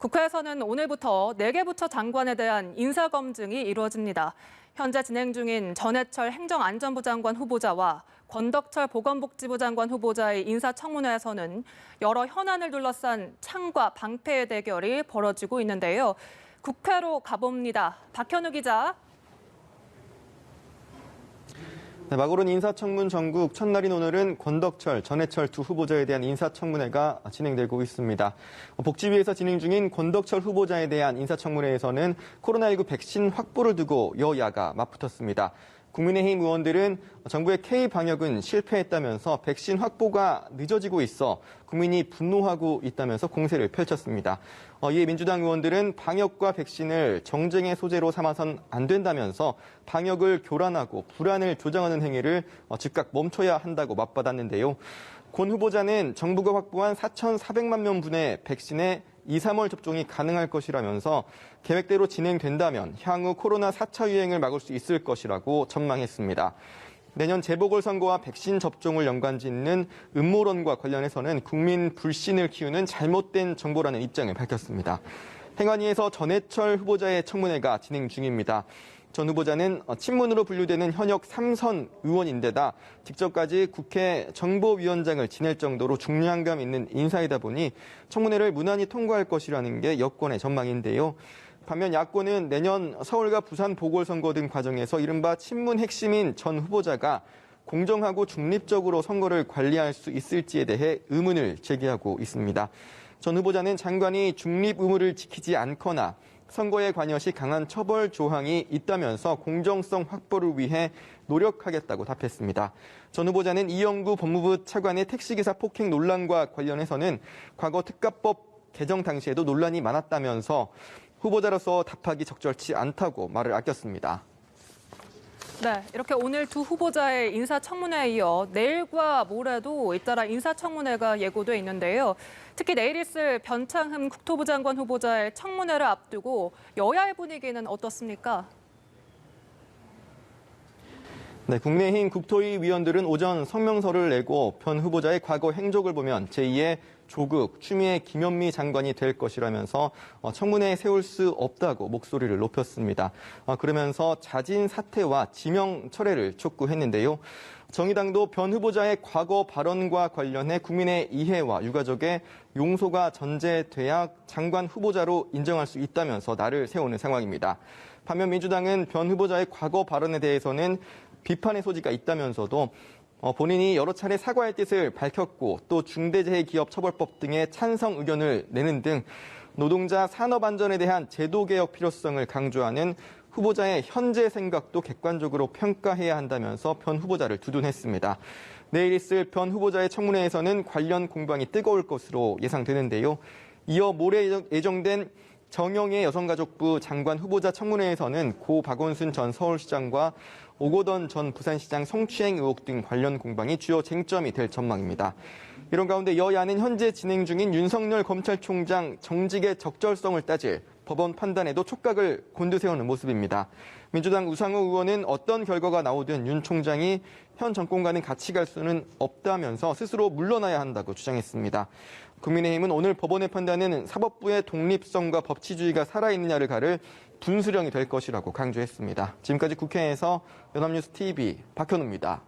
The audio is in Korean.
국회에서는 오늘부터 4개 부처 장관에 대한 인사검증이 이루어집니다. 현재 진행 중인 전해철 행정안전부 장관 후보자와 권덕철 보건복지부 장관 후보자의 인사청문회에서는 여러 현안을 둘러싼 창과 방패의 대결이 벌어지고 있는데요. 국회로 가봅니다. 박현우 기자. 네, 막 오른 인사청문 전국 첫날인 오늘은 권덕철, 전해철 두 후보자에 대한 인사청문회가 진행되고 있습니다. 복지위에서 진행 중인 권덕철 후보자에 대한 인사청문회에서는 코로나19 백신 확보를 두고 여야가 맞붙었습니다. 국민의힘 의원들은 정부의 K-방역은 실패했다면서 백신 확보가 늦어지고 있어 국민이 분노하고 있다면서 공세를 펼쳤습니다. 이에 민주당 의원들은 방역과 백신을 정쟁의 소재로 삼아선 안 된다면서 방역을 교란하고 불안을 조장하는 행위를 즉각 멈춰야 한다고 맞받았는데요. 권 후보자는 정부가 확보한 4,400만 명분의 백신에 2, 3월 접종이 가능할 것이라면서 계획대로 진행된다면 향후 코로나 4차 유행을 막을 수 있을 것이라고 전망했습니다. 내년 재보궐선거와 백신 접종을 연관짓는 음모론과 관련해서는 국민 불신을 키우는 잘못된 정보라는 입장을 밝혔습니다. 행안위에서 전해철 후보자의 청문회가 진행 중입니다. 전 후보자는 친문으로 분류되는 현역 3선 의원인데다 직접까지 국회 정보위원장을 지낼 정도로 중량감 있는 인사이다 보니 청문회를 무난히 통과할 것이라는 게 여권의 전망인데요. 반면 야권은 내년 서울과 부산 보궐선거 등 과정에서 이른바 친문 핵심인 전 후보자가 공정하고 중립적으로 선거를 관리할 수 있을지에 대해 의문을 제기하고 있습니다. 전 후보자는 장관이 중립 의무를 지키지 않거나 선거에 관여시 강한 처벌 조항이 있다면서 공정성 확보를 위해 노력하겠다고 답했습니다. 전 후보자는 이영구 법무부 차관의 택시기사 폭행 논란과 관련해서는 과거 특가법 개정 당시에도 논란이 많았다면서 후보자로서 답하기 적절치 않다고 말을 아꼈습니다. 네, 이렇게 오늘 두 후보자의 인사청문회에 이어 내일과 모레도 잇따라 인사청문회가 예고돼 있는데요. 특히 내일 있을 변창흠 국토부 장관 후보자의 청문회를 앞두고 여야의 분위기는 어떻습니까? 네, 국내힘 국토위 위원들은 오전 성명서를 내고 변 후보자의 과거 행적을 보면 제2의 조국, 추미애 김현미 장관이 될 것이라면서 청문회에 세울 수 없다고 목소리를 높였습니다. 그러면서 자진 사퇴와 지명 철회를 촉구했는데요. 정의당도 변 후보자의 과거 발언과 관련해 국민의 이해와 유가족의 용서가 전제돼야 장관 후보자로 인정할 수 있다면서 날을 세우는 상황입니다. 반면 민주당은 변 후보자의 과거 발언에 대해서는 비판의 소지가 있다면서도 본인이 여러 차례 사과할 뜻을 밝혔고 또 중대재해기업처벌법 등의 찬성 의견을 내는 등 노동자 산업 안전에 대한 제도 개혁 필요성을 강조하는 후보자의 현재 생각도 객관적으로 평가해야 한다면서 변 후보자를 두둔했습니다. 내일 있을 변 후보자의 청문회에서는 관련 공방이 뜨거울 것으로 예상되는데요. 이어 모레 예정된 정영애 여성가족부 장관 후보자 청문회에서는 고 박원순 전 서울시장과 오거돈 전 부산시장 성추행 의혹 등 관련 공방이 주요 쟁점이 될 전망입니다. 이런 가운데 여야는 현재 진행 중인 윤석열 검찰총장 정직의 적절성을 따질 법원 판단에도 촉각을 곤두세우는 모습입니다. 민주당 우상호 의원은 어떤 결과가 나오든 윤 총장이 현 정권과는 같이 갈 수는 없다면서 스스로 물러나야 한다고 주장했습니다. 국민의힘은 오늘 법원의 판단은 사법부의 독립성과 법치주의가 살아있느냐를 가를 분수령이 될 것이라고 강조했습니다. 지금까지 국회에서 연합뉴스 TV 박현우입니다.